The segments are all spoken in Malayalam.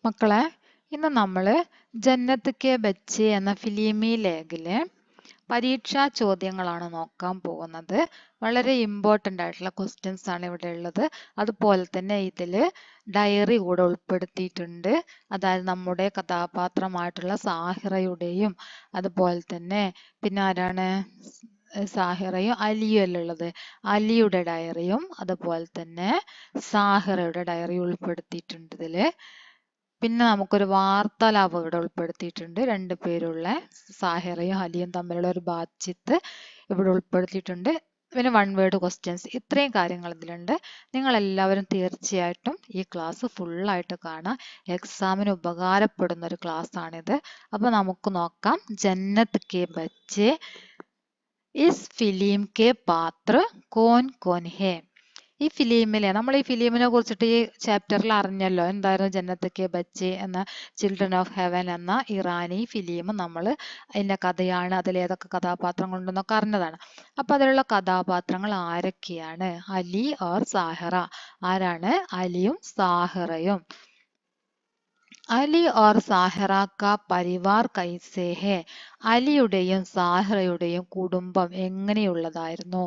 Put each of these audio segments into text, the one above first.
മക്കളെ, ഇന്ന് നമ്മൾ ജന്നത്ത് കെ ബച്ചെ എന്ന ഫിലിമി ലേഖിലെ പരീക്ഷാ ചോദ്യങ്ങളാണ് നോക്കാൻ പോകുന്നത്. വളരെ ഇമ്പോർട്ടൻ്റ് ആയിട്ടുള്ള ക്വസ്റ്റ്യൻസ് ആണ് ഇവിടെ ഉള്ളത്. അതുപോലെ തന്നെ ഇതിൽ ഡയറി കൂടെ ഉൾപ്പെടുത്തിയിട്ടുണ്ട്. അതായത് നമ്മുടെ കഥാപാത്രമായിട്ടുള്ള സാഹിറയുടെയും അതുപോലെ തന്നെ പിന്നെ ആരാണ് സാഹിറയും അലിയും അല്ല ഉള്ളത്, അലിയുടെ ഡയറിയും അതുപോലെ തന്നെ സാഹിറയുടെ ഡയറി ഉൾപ്പെടുത്തിയിട്ടുണ്ട് ഇതില്. പിന്നെ നമുക്കൊരു വാർത്താലാപം ഇവിടെ ഉൾപ്പെടുത്തിയിട്ടുണ്ട്. രണ്ടു പേരുള്ള സാഹിറയും അലിയും തമ്മിലുള്ള ഒരു ബാത്ചീത്ത് ഇവിടെ ഉൾപ്പെടുത്തിയിട്ടുണ്ട്. പിന്നെ വൺ വേർഡ് ക്വസ്റ്റ്യൻസ്, ഇത്രയും കാര്യങ്ങൾ ഇതിലുണ്ട്. നിങ്ങൾ എല്ലാവരും തീർച്ചയായിട്ടും ഈ ക്ലാസ് ഫുള്ളായിട്ട് കാണാം. എക്സാമിന് ഉപകാരപ്പെടുന്ന ഒരു ക്ലാസ് ആണിത്. അപ്പൊ നമുക്ക് നോക്കാം. ജന്നത്ത് കെ ബച്ചെ ഇസ് ഫിലിം കെ പാത്ര കോൻ കോൻ ഹേ. ഈ ഫിലിമിലെ നമ്മൾ ഈ ഫിലിമിനെ കുറിച്ചിട്ട് ഈ ചാപ്റ്ററിൽ അറിഞ്ഞല്ലോ. എന്തായിരുന്നു ജന്നത്ത് കെ ബച്ചെ എന്ന ചിൽഡ്രൻ ഓഫ് ഹെവൻ എന്ന ഇറാനി ഫിലിം. നമ്മൾ അതിന്റെ കഥയാണ്, അതിൽ ഏതൊക്കെ കഥാപാത്രങ്ങൾ ഉണ്ടെന്നൊക്കെ അറിഞ്ഞതാണ്. അപ്പൊ അതിലുള്ള കഥാപാത്രങ്ങൾ ആരൊക്കെയാണ്? അലി ഓർ സാഹിറ. ആരാണ്? അലിയും സാഹിറയും. അലി ഓർ സാഹിറ കാ പരിവാർ കൈസേ ഹേ. അലിയുടെയും സാഹിറയുടെയും കുടുംബം എങ്ങനെയുള്ളതായിരുന്നു?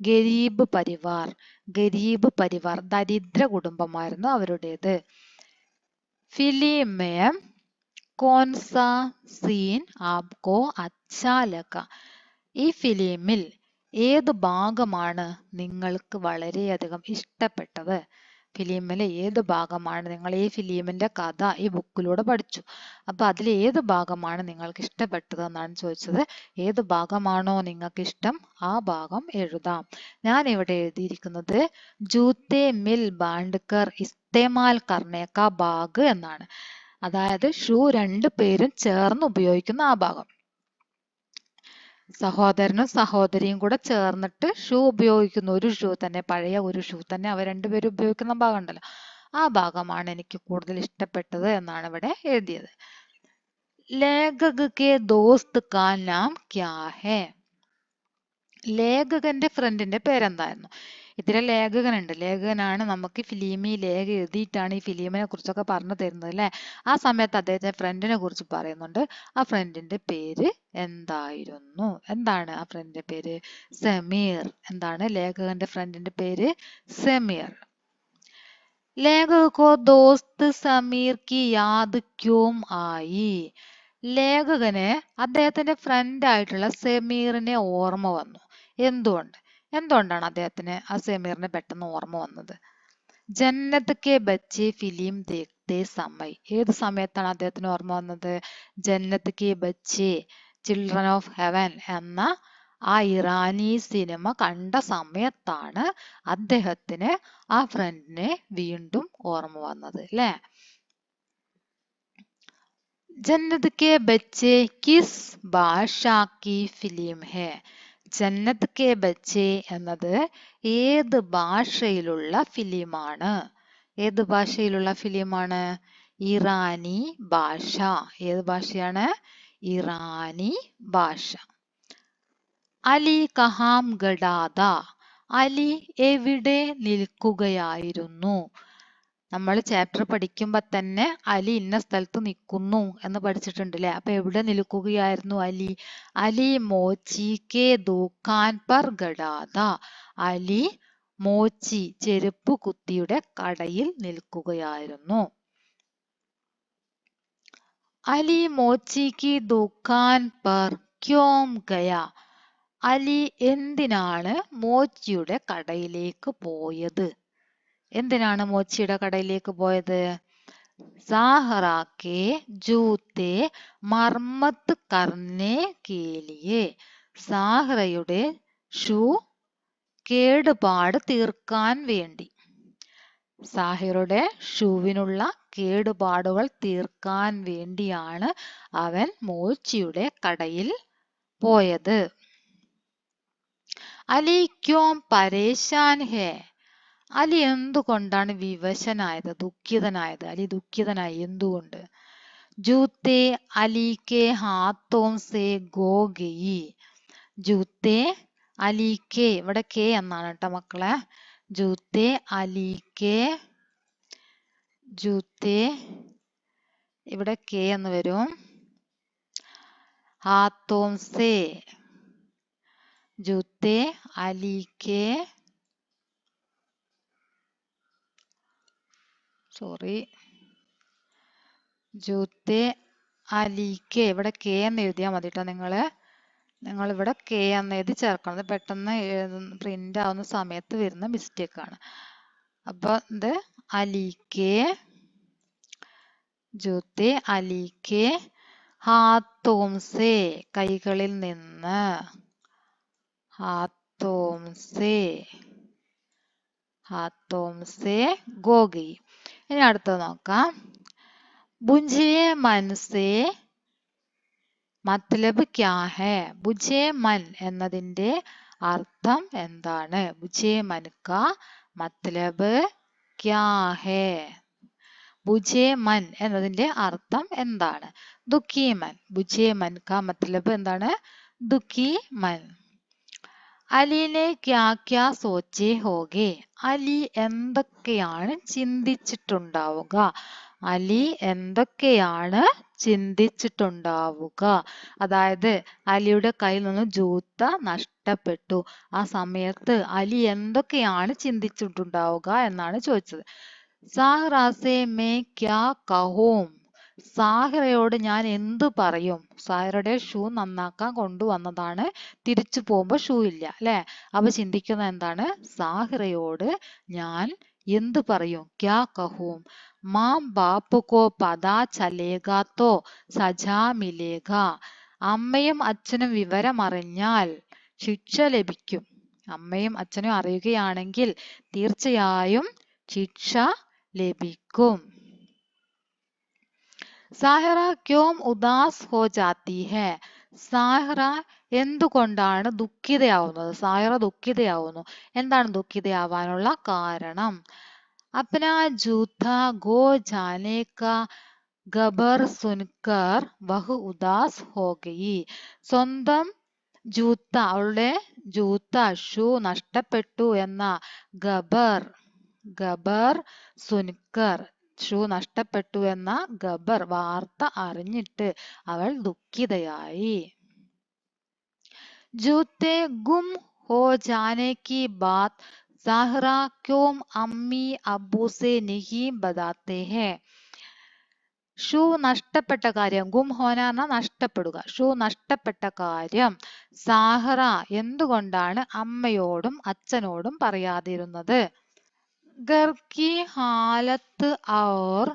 ഗരീബ് പരിവാർ. ഗരീബ് പരിവാർ, ദരിദ്ര കുടുംബമായിരുന്നു അവരുടേത്. ഫിലിം में कौन सा सीन आपको अच्छा लगा? ഈ ഫിലിമിൽ ഏത് ഭാഗമാണ് നിങ്ങൾക്ക് വളരെയധികം ഇഷ്ടപ്പെട്ടത്? ഫിലിമിലെ ഏത് ഭാഗമാണ്? നിങ്ങൾ ഈ ഫിലിമിന്റെ കഥ ഈ ബുക്കിലൂടെ പഠിച്ചു. അപ്പൊ അതിൽ ഏത് ഭാഗമാണ് നിങ്ങൾക്ക് ഇഷ്ടപ്പെട്ടത് എന്നാണ് ചോദിച്ചത്. ഏത് ഭാഗമാണോ നിങ്ങൾക്ക് ഇഷ്ടം ആ ഭാഗം എഴുതാം. ഞാൻ ഇവിടെ എഴുതിയിരിക്കുന്നത് ജൂത്തെ മിൽ ബാണ്ട്കർ ഇസ്തേമാൽ കർണേ കാ ഭാഗ് എന്നാണ്. അതായത് ഷൂ രണ്ടു പേരും ചേർന്ന് ഉപയോഗിക്കുന്ന ആ ഭാഗം. സഹോദരനും സഹോദരിയും കൂടെ ചേർന്നിട്ട് ഷൂ ഉപയോഗിക്കുന്നു. ഒരു ഷൂ തന്നെ, പഴയ ഒരു ഷൂ തന്നെ അവർ രണ്ടുപേരും ഉപയോഗിക്കുന്ന ഭാഗം ഉണ്ടല്ലോ, ആ ഭാഗമാണ് എനിക്ക് കൂടുതൽ ഇഷ്ടപ്പെട്ടത് എന്നാണ് ഇവിടെ എഴുതിയത്. ലേഖക് കെ ദോസ്ത് കാ നാം ക്യാ ഹേ? ലേഖകന്റെ ഫ്രണ്ടിന്റെ പേരെന്തായിരുന്നു? ഇതിലെ ലേഖകനുണ്ട്. ലേഖകനാണ് നമുക്ക് ഫിലിമി ലേഖ എഴുതിയിട്ടാണ് ഈ ഫിലിമിനെ കുറിച്ചൊക്കെ പറഞ്ഞു തരുന്നത് അല്ലെ. ആ സമയത്ത് അദ്ദേഹത്തിന്റെ ഫ്രണ്ടിനെ കുറിച്ച് പറയുന്നുണ്ട്. ആ ഫ്രണ്ടിന്റെ പേര് എന്തായിരുന്നു? എന്താണ് ആ ഫ്രണ്ടിന്റെ പേര്? സമീർ. എന്താണ് ലേഖകന്റെ ഫ്രണ്ടിന്റെ പേര്? സമീർ. ലേഖക് കോ ദോസ്ത് സമീർ കി യാദ് ക്യോം ആയി? ലേഖകന് അദ്ദേഹത്തിന്റെ ഫ്രണ്ട് ആയിട്ടുള്ള സമീറിനെ ഓർമ്മ വന്നു. എന്തുകൊണ്ട്? എന്തുകൊണ്ടാണ് അദ്ദേഹത്തിന് ആ സമീറിനെ പെട്ടെന്ന് ഓർമ്മ വന്നത്? ജന്നത്ത് കെ ബച്ചെ ഫിലിം ദേഖ്തേ സമയ്. ഏത് സമയത്താണ് അദ്ദേഹത്തിന് ഓർമ്മ വന്നത്? ജന്നത്ത് കെ ബച്ചെ, ചിൽഡ്രൻ ഓഫ് ഹെവൻ എന്ന ആ ഇറാനി സിനിമ കണ്ട സമയത്താണ് അദ്ദേഹത്തിന് ആ ഫ്രണ്ടിനെ വീണ്ടും ഓർമ്മ വന്നത് അല്ലേ? ജന്നത്ത് കെ ബച്ചെ കിസ് ഭാഷ കി ഫിലിം ഹേ? ജന്നത്ത് കെ ബച്ചെ എന്നത് ഏത് ഭാഷയിലുള്ള ഫിലിമാണ്? ഏത് ഭാഷയിലുള്ള ഫിലിമാണ്? ഇറാനി ഭാഷ. ഏത് ഭാഷയാണ്? ഇറാനി ഭാഷ. അലി കഹാം ഗഡാദ? അലി എവിടെ നിൽക്കുകയായിരുന്നു? നമ്മൾ ചാപ്റ്റർ പഠിക്കുമ്പോ തന്നെ അലി ഇന്ന സ്ഥലത്ത് നിൽക്കുന്നു എന്ന് പഠിച്ചിട്ടുണ്ട് അല്ലെ. അപ്പൊ എവിടെ നിൽക്കുകയായിരുന്നു അലി? അലി മോച്ചി കെ ദുക്കാൻ പർ ഗഡാദ. അലി മോച്ചി, ചെരുപ്പ് കുത്തിയുടെ കടയിൽ നിൽക്കുകയായിരുന്നു. അലി മോച്ചി കി ദുക്കാൻ പർ ക്യോം ഗയ? അലി എന്തിനാണ് മോച്ചിയുടെ കടയിലേക്ക് പോയത്? എന്തിനാണ് മോച്ചിയുടെ കടയിലേക്ക് പോയത്? സാഹറാക്കെ ജൂത്തെ മർമ്മത്ത് കർണേ കേ ലിയേ. സാഹറയുടെ ഷൂ കേടുപാട് തീർക്കാൻ വേണ്ടി. സാഹിറയുടെ ഷൂവിനുള്ള കേടുപാടുകൾ തീർക്കാൻ വേണ്ടിയാണ് അവൻ മോച്ചിയുടെ കടയിൽ പോയത്. അലി ക്യോം പരേശാൻ ഹേ? അലി എന്തുകൊണ്ടാണ് വിവശനായത്, ദുഃഖിതനായത്? അലി ദുഃഖിതനായി എന്തുകൊണ്ട്? ജൂത്തെ അലി കെ ഹാത്തോം സേ ഗോ ഗയി. ജൂത്തെ അലി കെ, ഇവിടെ കെ എന്നാണ് കേട്ടോ മക്കളെ. ജൂത്തെ അലി കെ, ജൂത്തെ ഇവിടെ കെ എന്ന് വരും. ഹാത്തോം സേ ജൂത്തെ അലി കെ ജൂത്തെ അലി കെ. ഇവിടെ കെ എന്ന് എഴുതിയാൽ മതി കേട്ടോ. നിങ്ങൾ ഇവിടെ കെ എന്ന് എഴുതി ചേർക്കണം. അത് പെട്ടെന്ന് പ്രിന്റ് ആവുന്ന സമയത്ത് വരുന്ന മിസ്റ്റേക്ക് ആണ്. അപ്പൊ ഇത് അലി കെ ജൂത്തെ അലി കെ ഹാത്തോം സേ കൈകളിൽ നിന്ന്. ഹാത്തോം സേ ഗോഗി. ഇനി അടുത്തത് നോക്കാം. ബുഞ്ചേ മൻ സേ മത്ലബ് ക്യാ ഹേ. ബുജേ മൻ എന്നതിന്റെ അർത്ഥം എന്താണ്? ബുജേ മൻ കാ മത്ലബ് ക്യാ ഹേ. ബുജേ മൻ എന്നതിന്റെ അർത്ഥം എന്താണ്? ദുഃഖി മൻ. ബുജേ മൻ കാ മത്ലബ് എന്താണ്? ദുഃഖി മൻ. അലിനെ ക്യാ ക്യാ സോച്ചേ ഹോഗേ. അലി എന്തൊക്കെയാണ് ചിന്തിച്ചിട്ടുണ്ടാവുക? അലി എന്തൊക്കെയാണ് ചിന്തിച്ചിട്ടുണ്ടാവുക? അതായത് അലിയുടെ കയ്യിൽ നിന്ന് ജൂത്ത നഷ്ടപ്പെട്ടു. ആ സമയത്ത് അലി എന്തൊക്കെയാണ് ചിന്തിച്ചിട്ടുണ്ടാവുക എന്നാണ് ചോദിച്ചത്. സാഹ്റാസെ മേ ക്യാ കഹൂം. സാഹിറയോട് ഞാൻ എന്തു പറയും? സാഹിറയുടെ ഷൂ നന്നാക്കാൻ കൊണ്ടുവന്നതാണ്. തിരിച്ചു പോകുമ്പോ ഷൂ ഇല്ല അല്ലെ? അപ്പൊ ചിന്തിക്കുന്നത് എന്താണ്? സാഹിറയോട് ഞാൻ എന്തു പറയും? ക്യാ കഹൂം. മാം ബാപ്പു കോ പതാ ചലേഗാ തോ സജാ മിലേഗാ. അമ്മയും അച്ഛനും വിവരമറിഞ്ഞാൽ ശിക്ഷ ലഭിക്കും. അമ്മയും അച്ഛനും അറിയുകയാണെങ്കിൽ തീർച്ചയായും ശിക്ഷ ലഭിക്കും. സാഹിറ ക്യോം ഉദാസ് ഹോ ജാത്തി ഹെ. സാഹിറ എന്തുകൊണ്ടാണ് ദുഃഖിതയാവുന്നത്? സാഹിറ ദുഃഖിതയാവുന്നു. എന്താണ് ദുഃഖിതയാവാനുള്ള കാരണം? अपना जूता गो जाने का ഖബർ സുൻകർ വഹ് ഉദാസ് ഹോ ഗയി. സ്വന്തം ജൂത്ത, അവളുടെ ജൂത്ത ഷൂ നഷ്ടപ്പെട്ടു എന്ന ഖബർ സുൻകർ, ഷൂ നഷ്ടപ്പെട്ടു എന്ന ഖബർ വാർത്ത അറിഞ്ഞിട്ട് അവൾ ദുഃഖിതയായി. ജൂത്തെ ഗും ഹോ ജാനെ കി ബാത് സാഹിറ ക്യോം അമ്മി അബ്ബു സെ നഹീ ബതാത്തെ ഹെ. ഷൂ നഷ്ടപ്പെട്ട കാര്യം, ഗും ഹോന എന്ന നഷ്ടപ്പെടുക, ഷൂ നഷ്ടപ്പെട്ട കാര്യം സാഹിറ എന്തുകൊണ്ടാണ് അമ്മയോടും അച്ഛനോടും പറയാതിരുന്നത്? घर की हालत और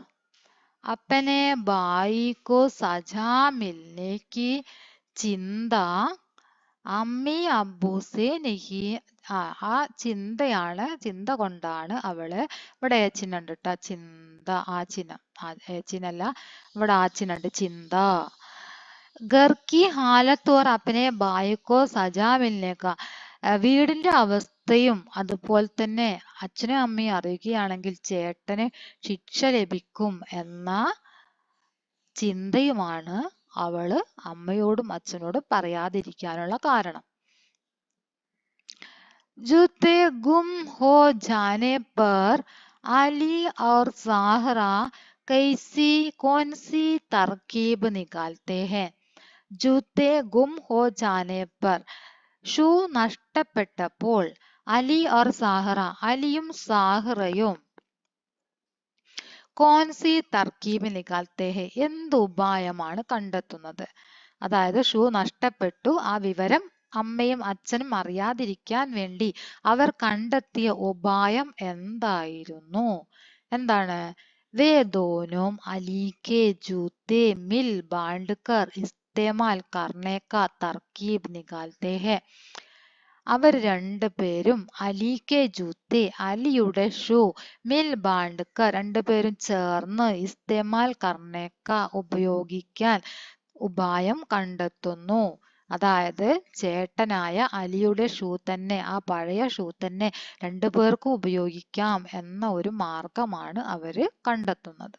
अपने भाई को सजा मिलने की चिंता അമ്മി അബ്ബൂസെ നഹി. ആ ചിന്ത കൊണ്ടാണ് അവള്, ഇവിടെ ഏച്ചിനുണ്ട് കേട്ടോ, ചിന്ത, ഏച്ചിനല്ല, ഇവിടെ ആച്ചിനുണ്ട്, ചിന്ത. ഗർക്കി ഹാലത്തോർ അപ്പനെ ബായിക്കോ സജാ മിൽനേക്ക. വീടിന്റെ അവസ്ഥയും അതുപോലെ തന്നെ അച്ഛനും അമ്മയും അറിയുകയാണെങ്കിൽ ചേട്ടന് ശിക്ഷ ലഭിക്കും എന്ന ചിന്തയുമാണ് അവള് അമ്മയോടും അച്ഛനോടും പറയാതിരിക്കാനുള്ള കാരണം. ജൂത്തെ ഗും ഹോ ജാനെ പർ അലി और സാഹറ कौन-सी तरकीब निकालते हैं? ജൂത്തെ ഗും ഹോ ജാനെ പർ, ഷൂ നഷ്ടപ്പെട്ടപ്പോൾ അലി और സാഹറ, അലിയും സാഹറയും കോൻസി തർക്കീബ് നികാൽത്തെ ഹെ, എന്ത് ഉപായമാണ് കണ്ടെത്തുന്നത്? അതായത് ഷൂ നഷ്ടപ്പെട്ടു, ആ വിവരം അമ്മയും അച്ഛനും അറിയാതിരിക്കാൻ വേണ്ടി അവർ കണ്ടെത്തിയ ഉപായം എന്തായിരുന്നു? എന്താണ്? വേ ദോനോം അലി കെ ജൂത്തെ മിൽ ബാണ്ട് കർ ഇസ്തേമാൽ കർനെ കാ തർക്കീബ് നികാൽത്തെ ഹെ. അവർ രണ്ടുപേരും അലി കെ ജൂത്തെ, അലിയുടെ ഷൂ, മിൽ ബാണ്ട് കർ, രണ്ടുപേരും ചേർന്ന്, ഇസ്തേമാൽ കർണേക്ക, ഉപയോഗിക്കാൻ ഉപായം കണ്ടെത്തുന്നു. അതായത് ചേട്ടനായ അലിയുടെ ഷൂ തന്നെ, ആ പഴയ ഷൂ തന്നെ രണ്ടുപേർക്കും ഉപയോഗിക്കാം എന്ന ഒരു മാർഗമാണ് അവര് കണ്ടെത്തുന്നത്.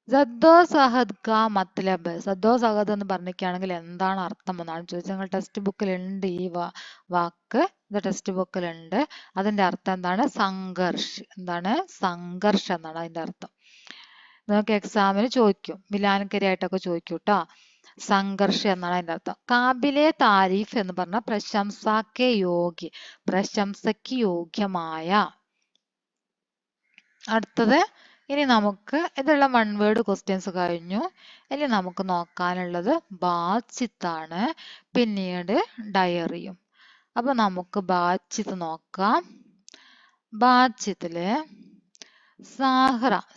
സദ്ദോ സഹദ് കാ മത്ലബ്. സദ്ദോ സഹദ് എന്ന് പറഞ്ഞിരിക്കുകയാണെങ്കിൽ എന്താണ് അർത്ഥം എന്നാണ് ചോദിച്ചത്. നിങ്ങൾ ടെക്സ്റ്റ് ബുക്കിലുണ്ട് ഈ വാക്ക്, ഇത് ടെക്സ്റ്റ് ബുക്കിലുണ്ട്. അതിന്റെ അർത്ഥം എന്താണ്? സംഘർഷ്. എന്താണ്? സംഘർഷം എന്നാണ് അതിന്റെ അർത്ഥം. നിങ്ങൾക്ക് എക്സാമിന് ചോദിക്കും, വിലാനക്കരിയായിട്ടൊക്കെ ചോദിക്കും കേട്ടോ. സംഘർഷം എന്നാണ് അതിന്റെ അർത്ഥം. കാബിലെ താരീഫ് എന്ന് പറഞ്ഞ പ്രശംസയ്ക്ക് യോഗ്യമായ. അടുത്തത് ഇനി നമുക്ക് ഇതുള്ള വൺ വേർഡ് ക്വസ്റ്റ്യൻസ് കഴിഞ്ഞു. ഇനി നമുക്ക് നോക്കാനുള്ളത് ബാച്ചിത്താണ്, പിന്നീട് ഡയറിയും. അപ്പൊ നമുക്ക് ബാച്ചിത്ത് നോക്കാം. ബാച്ചിത്തില്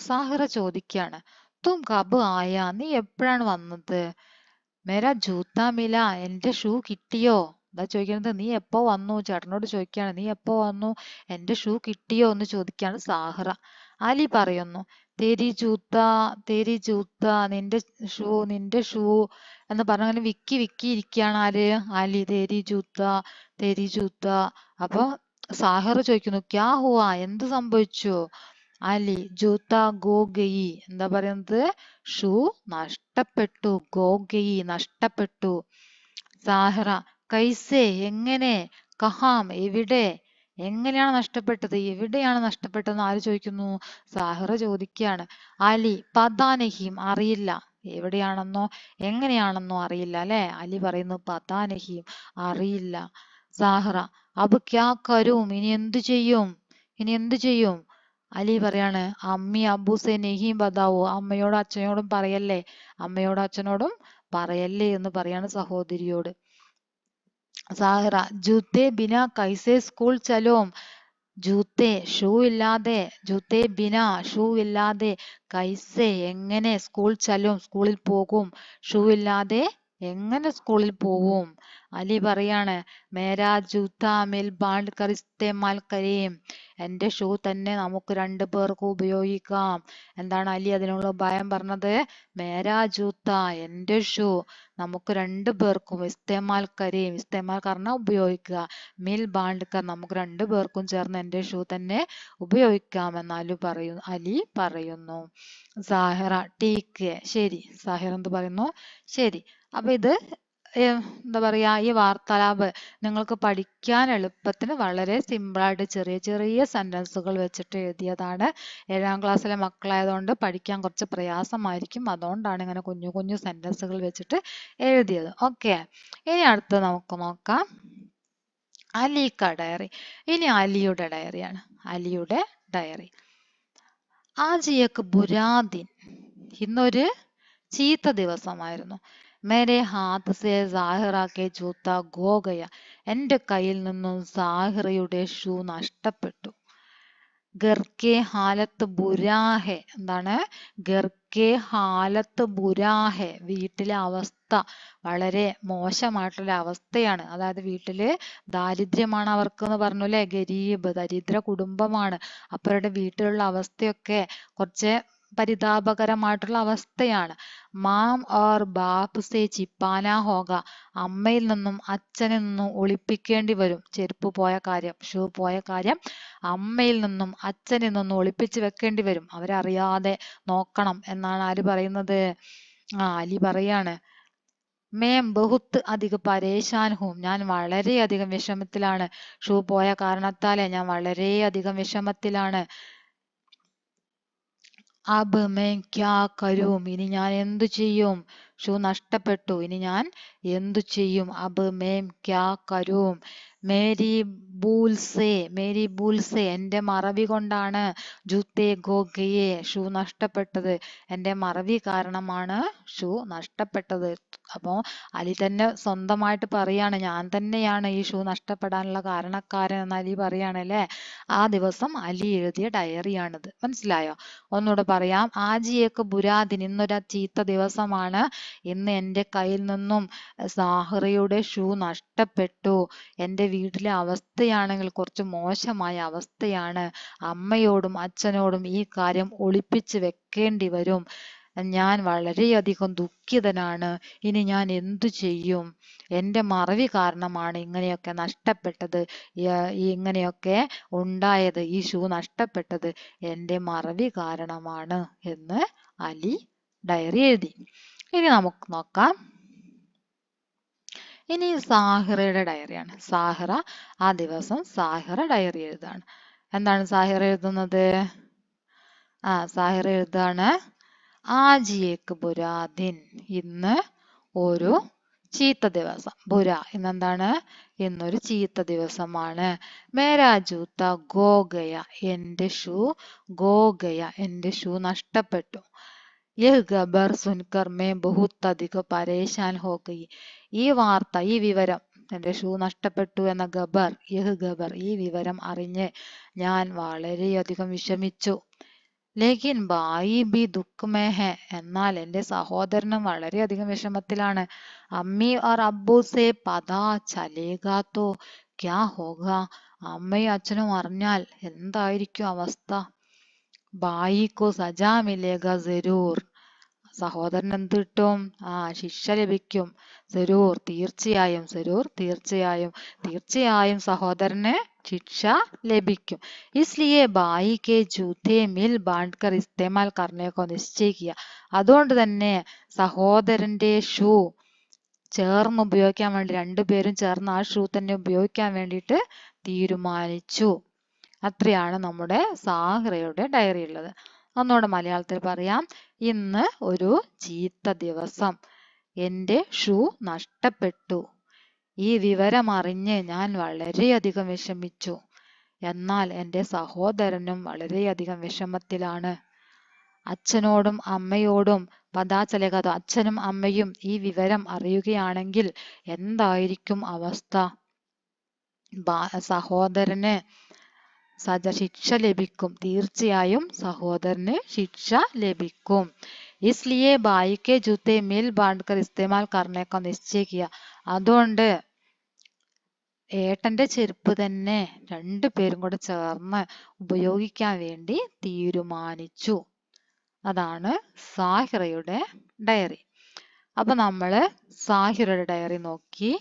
സാഹിറ ചോദിക്കാണ്, തും കബ് ആയ, നീ എപ്പോഴാണ് വന്നത്? മേരാ ജൂത്താ മില, എന്റെ ഷൂ കിട്ടിയോ? എന്താ ചോദിക്കുന്നത്? നീ എപ്പോ വന്നു? ചേട്ടനോട് ചോദിക്കാണ്, നീ എപ്പോ വന്നു, എന്റെ ഷൂ കിട്ടിയോ എന്ന് ചോദിക്കാണ് സാഹിറ. അലി പറയുന്നു, തേരി ജൂത്ത, നിന്റെ ഷൂ എന്ന് പറഞ്ഞ അങ്ങനെ വിക്കി ഇരിക്കുകയാണ്. ആര്? അലി. തേരി ജൂത്ത. അപ്പൊ സാഹിറ ചോദിക്കുന്നു, ക്യാ ഹുവാ, എന്ത് സംഭവിച്ചു? അലി, ജൂത്ത ഗോ ഗയി, എന്താ പറയുന്നത്? ഷൂ നഷ്ടപ്പെട്ടു. ഗോ ഗയി, നഷ്ടപ്പെട്ടു. സാഹിറ, കൈസേ, എങ്ങനെ? കഹാം, എവിടെ? എങ്ങനെയാണ് നഷ്ടപ്പെട്ടത്? എവിടെയാണ് നഷ്ടപ്പെട്ടതെന്ന് ആര് ചോദിക്കുന്നു? സാഹിറ ചോദിക്കുകയാണ്. അലി, പതാനഹീം, അറിയില്ല. എവിടെയാണെന്നോ എങ്ങനെയാണെന്നോ അറിയില്ല അല്ലെ? അലി പറയുന്നു പതാനഹീം, അറിയില്ല. സാഹിറ, അബ് ക്യാ കരും, ഇനി എന്തു ചെയ്യും? അലി പറയാണ്, അമ്മി അബൂസെ നെഹീം ബതാവോ, അമ്മയോടും അച്ഛനോടും പറയല്ലേ എന്ന് പറയാണ് സഹോദരിയോട്. സാഹിറ, ജൂത്തെ ബിന കൈസെ സ്കൂൾ ചലോം, ഷൂ ഇല്ലാതെ കൈസെ, എങ്ങനെ, സ്കൂൾ ചലോം, സ്കൂളിൽ പോകും, ഷൂ ഇല്ലാതെ എങ്ങനെ സ്കൂളിൽ പോവും? അലി പറയാണ്, മേരാ ജൂത്ത മിൽ ബാണ്ട് കർ ഇസ്തേമാൽ കരേം, എന്റെ ഷൂ തന്നെ നമുക്ക് 2 പേർക്ക് ഉപയോഗിക്കാം. എന്താണ് അലി അതിനുള്ള ഉപായം പറഞ്ഞത്? മേരാ ജൂത്ത, എന്റെ ഷൂ, നമുക്ക് 2 പേർക്കും, ഇസ്തേമാൽ കരേം, ഇസ്തേമാൽ പറഞ്ഞാൽ ഉപയോഗിക്കുക, മിൽ ബാണ്ട് കർ, നമുക്ക് 2 പേർക്കും ചേർന്ന് എന്റെ ഷൂ തന്നെ ഉപയോഗിക്കാമെന്ന് അലി പറയുന്നു. സാഹിറ, ടീക്ക്, ശരി. സാഹിറ എന്ത് പറയുന്നു? ശരി. അപ്പൊ ഇത് എന്താ പറയാ, ഈ വാർത്താലാപ് നിങ്ങൾക്ക് പഠിക്കാൻ എളുപ്പത്തിന് വളരെ സിമ്പിളായിട്ട് ചെറിയ സെന്റൻസുകൾ വെച്ചിട്ട് എഴുതിയതാണ്. 7ാം ക്ലാസ്സിലെ മക്കളായതുകൊണ്ട് പഠിക്കാൻ കുറച്ച് പ്രയാസമായിരിക്കും, അതുകൊണ്ടാണ് ഇങ്ങനെ കുഞ്ഞു സെന്റൻസുകൾ വെച്ചിട്ട് എഴുതിയത്. ഓക്കെ, ഇനി അടുത്ത് നമുക്ക് നോക്കാം അലിക്ക ഡയറി. ഇനി അലിയുടെ ഡയറിയാണ്. അലിയുടെ ഡയറി. ആജിയക്ക് ബുരാദിൻ, ഇന്നൊരു ചീത്ത ദിവസമായിരുന്നു. മേരെ ഹാത്ത് സെ സാഹിറ കെ ജൂത്ത ഗോ ഗയ, എന്റെ കയ്യിൽ നിന്നും സാഹിറയുടെ ഷൂ നഷ്ടപ്പെട്ടു. ഗർക്കെ ഹാലത്ത് ബുരാഹെ, എന്താണ്? ഗർക്കെ ഹാലത്ത് ബുരാഹെ, വീട്ടിലെ അവസ്ഥ വളരെ മോശമായിട്ടുള്ള അവസ്ഥയാണ്. അതായത് വീട്ടില് ദാരിദ്ര്യമാണ് അവർക്ക് എന്ന് പറഞ്ഞു അല്ലെ? ഗരീബ്, ദരിദ്ര കുടുംബമാണ്. അപ്പൊ അവരുടെ വീട്ടിലുള്ള അവസ്ഥയൊക്കെ കുറച്ച് പരിതാപകരമായിട്ടുള്ള അവസ്ഥയാണ്. മാം ഓർ ബാപ്പ് സെ ചിപ്പാന ഹോഗ, അമ്മയിൽ നിന്നും അച്ഛനിൽ നിന്നും ഒളിപ്പിക്കേണ്ടി വരും. ഷൂ പോയ കാര്യം അമ്മയിൽ നിന്നും അച്ഛനിൽ നിന്നും ഒളിപ്പിച്ച് വെക്കേണ്ടി വരും. അവരറിയാതെ നോക്കണം എന്നാണ് ആര് പറയുന്നത്? അലി പറയാണ്, മേം ബഹുത്ത് അധിക പരേശാൻ ഹൂം, ഞാൻ വളരെയധികം വിഷമത്തിലാണ്. ഷൂ പോയ കാരണത്താലെ ഞാൻ വളരെയധികം വിഷമത്തിലാണ്. അബ് മേം ക്യാ കരും, ഇനി ഞാൻ എന്തു ചെയ്യും? ഷൂ നഷ്ടപ്പെട്ടു, ഇനി ഞാൻ എന്തു ചെയ്യും? അബ് മേം ക്യാ കരും. മേരി ബൂൽസെ, എന്റെ മറവി കൊണ്ടാണ്. ജൂത്തെ ഗോ ഗയെ, ഷൂ നഷ്ടപ്പെട്ടത്, എന്റെ മറവി കാരണമാണ് ഷൂ നഷ്ടപ്പെട്ടത്. അപ്പോ അലി തന്നെ സ്വന്തമായിട്ട് പറയാണ്, ഞാൻ തന്നെയാണ് ഈ ഷൂ നഷ്ടപ്പെടാനുള്ള കാരണക്കാരൻ എന്ന് അലി പറയാണല്ലേ. ആ ദിവസം അലി എഴുതിയ ഡയറിയാണിത്. മനസ്സിലായോ? ഒന്നുകൂടെ പറയാം. ആജിയേക്ക് ബുരാദിൻ, ഇന്നൊരു ചീത്ത ദിവസമാണ്. ഇന്ന് എൻ്റെ കയ്യിൽ നിന്നും സാഹിറയുടെ ഷൂ നഷ്ടപ്പെട്ടു. എൻ്റെ വീട്ടിലെ അവസ്ഥയാണെങ്കിൽ കുറച്ച് മോശമായ അവസ്ഥയാണ്. അമ്മയോടും അച്ഛനോടും ഈ കാര്യം ഒളിപ്പിച്ച് വെക്കേണ്ടി വരും. ഞാൻ വളരെയധികം ദുഃഖിതനാണ്. ഇനി ഞാൻ എന്തു ചെയ്യും? എൻ്റെ മറവി കാരണമാണ് ഇങ്ങനെയൊക്കെ നഷ്ടപ്പെട്ടത്, ഇങ്ങനെയൊക്കെ ഉണ്ടായത്, ഈ ഷൂ നഷ്ടപ്പെട്ടത് എൻ്റെ മറവി കാരണമാണ് എന്ന് അലി ഡയറി എഴുതി. ഇനി നമുക്ക് നോക്കാം. ഇനി സാഹിറയുടെ ഡയറിയാണ്. ആ ദിവസം സാഹിറ ഡയറി എഴുതാണ്. എന്താണ് സാഹിറ എഴുതുന്നത്? സാഹിറ എഴുതാണ്, ആജ് ഏക് ബുരാ ദിൻ. ഇന്ന് ഒരു ചീത്ത ദിവസം. ബുര ഇന്നെന്താണ്? ഇന്നൊരു ചീത്ത ദിവസമാണ്. മേരാ ജൂത്ത ഗോ ഗയ. എന്റെ ഷൂ ഗോ ഗയ. എന്റെ ഷൂ നഷ്ടപ്പെട്ടു. യഹ് ഖബർ സുൻകർ മേ ബഹുത് അധികം പരേശാൻ ഹോ ഗയി. ഈ വാർത്ത, ഈ വിവരം, എന്റെ ഷൂ നഷ്ടപ്പെട്ടു എന്ന ഖബർ, യഹ് ഖബർ, ഈ വിവരം അറിഞ്ഞ് ഞാൻ വളരെയധികം വിഷമിച്ചു. ലേക്കിൻ ബായി ബി ദുഃഖ് മേ ഹെ. എന്നാൽ എന്റെ സഹോദരനും വളരെയധികം വിഷമത്തിലാണ്. അമ്മി ഓർ അബ്ബു സെ പതാ ചലേഗാ തോ ക്യാ ഹോഗാ. അമ്മയും അച്ഛനും അറിഞ്ഞാൽ എന്തായിരിക്കും അവസ്ഥ? ബായി കോ സജാ മിലേഗാ ജരൂർ. സഹോദരൻ എന്ത് കിട്ടും? ശിക്ഷ ലഭിക്കും. ജരൂർ തീർച്ചയായും, ജരൂർ തീർച്ചയായും, തീർച്ചയായും സഹോദരന് ശിക്ഷ ലഭിക്കും. ഇസ്ലിയെ ബായി കെ ജൂത്തെ മിൽ ബാണ്ട്കർ ഇസ്തേമാൽ കർനെ കോ നിശ്ചയ കിയ. അതുകൊണ്ട് തന്നെ സഹോദരന്റെ ഷൂ ചേർന്ന് ഉപയോഗിക്കാൻ വേണ്ടി, രണ്ടുപേരും ചേർന്ന് ആ ഷൂ തന്നെ ഉപയോഗിക്കാൻ വേണ്ടിയിട്ട് തീരുമാനിച്ചു. അത്രയാണ് നമ്മുടെ സാഹിറയുടെ ഡയറി ഉള്ളത്. ഒന്നുകൂടെ മലയാളത്തിൽ പറയാം. ഇന്ന് ഒരു ചീത്ത ദിവസം. എന്റെ ഷൂ നഷ്ടപ്പെട്ടു. ഈ വിവരം അറിഞ്ഞ് ഞാൻ വളരെയധികം വിഷമിച്ചു. എന്നാൽ എന്റെ സഹോദരനും വളരെയധികം വിഷമത്തിലാണ്. അച്ഛനോടും അമ്മയോടും പദാചലകഥ, അച്ഛനും അമ്മയും ഈ വിവരം അറിയുകയാണെങ്കിൽ എന്തായിരിക്കും അവസ്ഥ? സഹോദരന് ശിക്ഷ ലഭിക്കും. തീർച്ചയായും സഹോദരന് ശിക്ഷ ലഭിക്കും. ഇസ്ലിയെ ബായി കെ ജൂത്തെ മിൽ ബാണ്ട്കർ ഇസ്തേമാൽ കർനെ കാ നിശ്ചയ കിയ. അതുകൊണ്ട് ഏട്ടന്റെ ചെരുപ്പ് തന്നെ രണ്ടുപേരും കൂടെ ചേർന്ന് ഉപയോഗിക്കാൻ വേണ്ടി തീരുമാനിച്ചു. അതാണ് സാഹിറയുടെ ഡയറി. അപ്പൊ നമ്മള് സാഹിറയുടെ ഡയറി നോക്കി,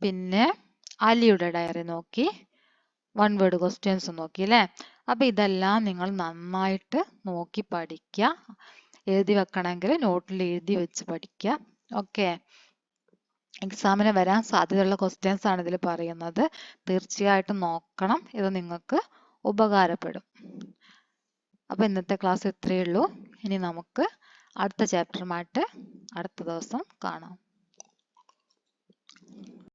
പിന്നെ അലിയുടെ ഡയറി നോക്കി, വൺ വേർഡ് ക്വസ്റ്റ്യൻസ് നോക്കി അല്ലേ? അപ്പൊ ഇതെല്ലാം നിങ്ങൾ നന്നായിട്ട് നോക്കി പഠിക്കുക. എഴുതി വെക്കണമെങ്കിൽ നോട്ടിൽ എഴുതി വെച്ച് പഠിക്കുക. ഓക്കെ. എക്സാമിന് വരാൻ സാധ്യതയുള്ള ക്വസ്റ്റ്യൻസ് ആണ് ഇതിൽ പറയുന്നത്. തീർച്ചയായിട്ടും നോക്കണം. ഇത് നിങ്ങൾക്ക് ഉപകാരപ്പെടും. അപ്പൊ ഇന്നത്തെ ക്ലാസ് ഇത്രയേ ഉള്ളൂ. ഇനി നമുക്ക് അടുത്ത ചാപ്റ്ററുമായിട്ട് അടുത്ത ദിവസം കാണാം.